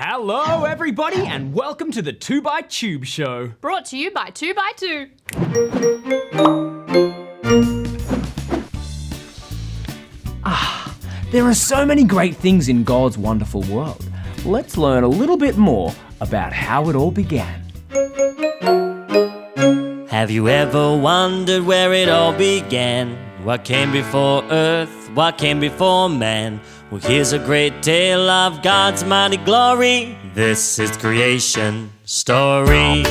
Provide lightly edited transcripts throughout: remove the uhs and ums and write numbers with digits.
Hello everybody and welcome to the 2byTube show. Brought to you by 2byTube. There are so many great things in God's wonderful world. Let's learn a little bit more about how it all began. Have you ever wondered where it all began? What came before earth? What came before man? Well, here's a great tale of God's mighty glory. This is creation story.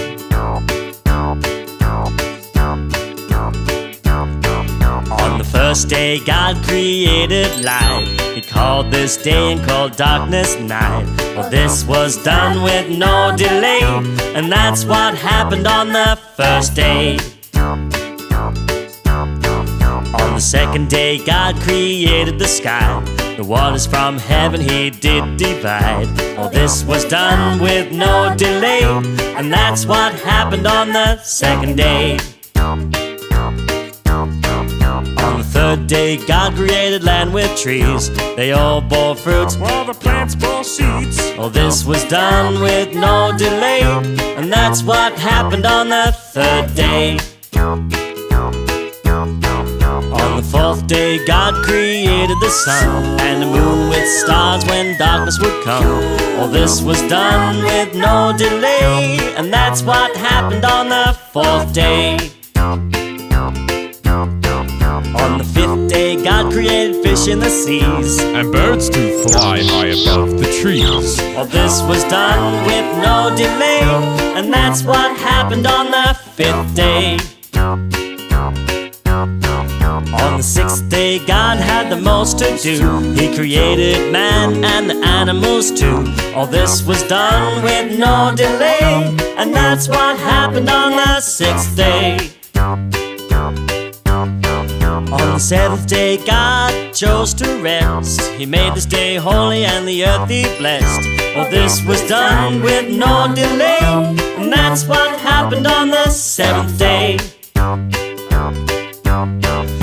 On the first day God created light. He called this day and called darkness night. Well, this was done with no delay, and that's what happened on the first day. On the second day God created the sky. The waters from heaven He did divide. All this was done with no delay, and that's what happened on the second day. On the third day God created land with trees. They all bore fruits while the plants bore seeds. All this was done with no delay, and that's what happened on the third day. On the fourth day God created the sun and the moon with stars when darkness would come. All this was done with no delay, and that's what happened on the fourth day. On the fifth day God created fish in the seas and birds to fly high above the trees. All this was done with no delay, and that's what happened on the fifth day. On the sixth day God had the most to do. He created man and the animals too. All this was done with no delay, and that's what happened on the sixth day. On the seventh day God chose to rest. He made this day holy and the earth He blessed. All this was done with no delay, and that's what happened on the seventh day.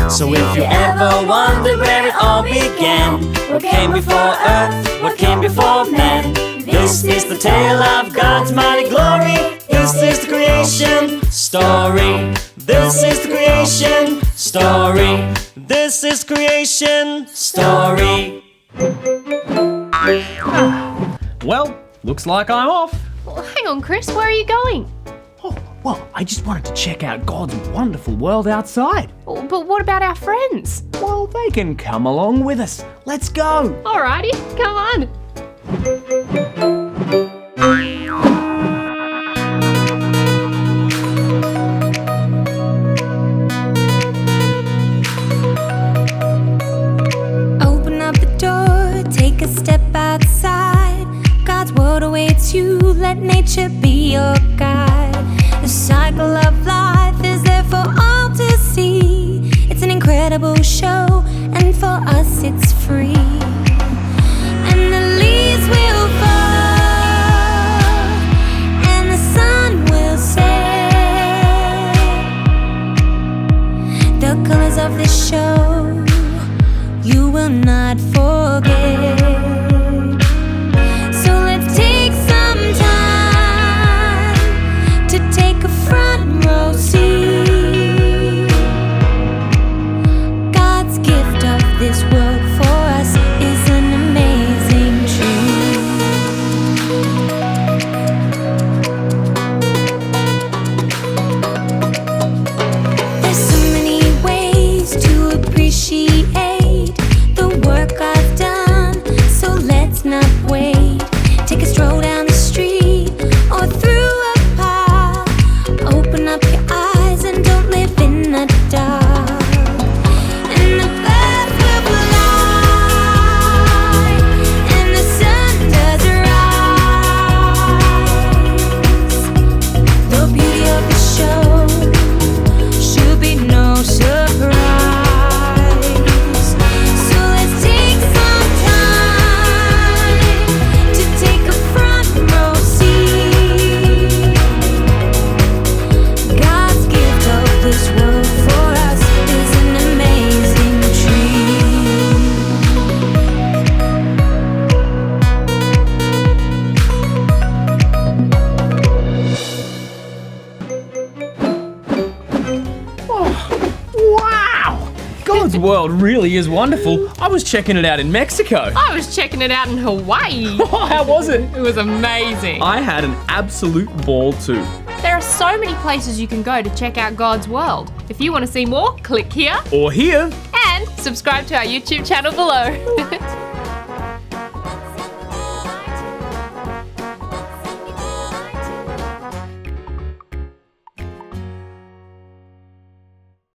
So if you ever wondered where it all began, what came before earth, what came before man, this is the tale of God's mighty glory. This is the creation story. This is the creation story. This is creation story. Well, looks like I'm off. Well, hang on, Chris, where are you going? Oh, well, I just wanted to check out God's wonderful world outside. Oh, but what about our friends? Well, they can come along with us. Let's go. Alrighty, come on. Open up the door, take a step outside. God's world awaits you, let nature be your guide. The cycle of life is there for all to see. It's an incredible show, and for us it's free. And the leaves will fall, and the sun will set. The colors of this show you will not forget. So let's take some time to take a front row seat. God's gift of this world for us. God's world really is wonderful. I was checking it out in Mexico. I was checking it out in Hawaii. How was it? It was amazing. I had an absolute ball too. There are so many places you can go to check out God's world. If you want to see more, click here Or here. and subscribe to our YouTube channel below.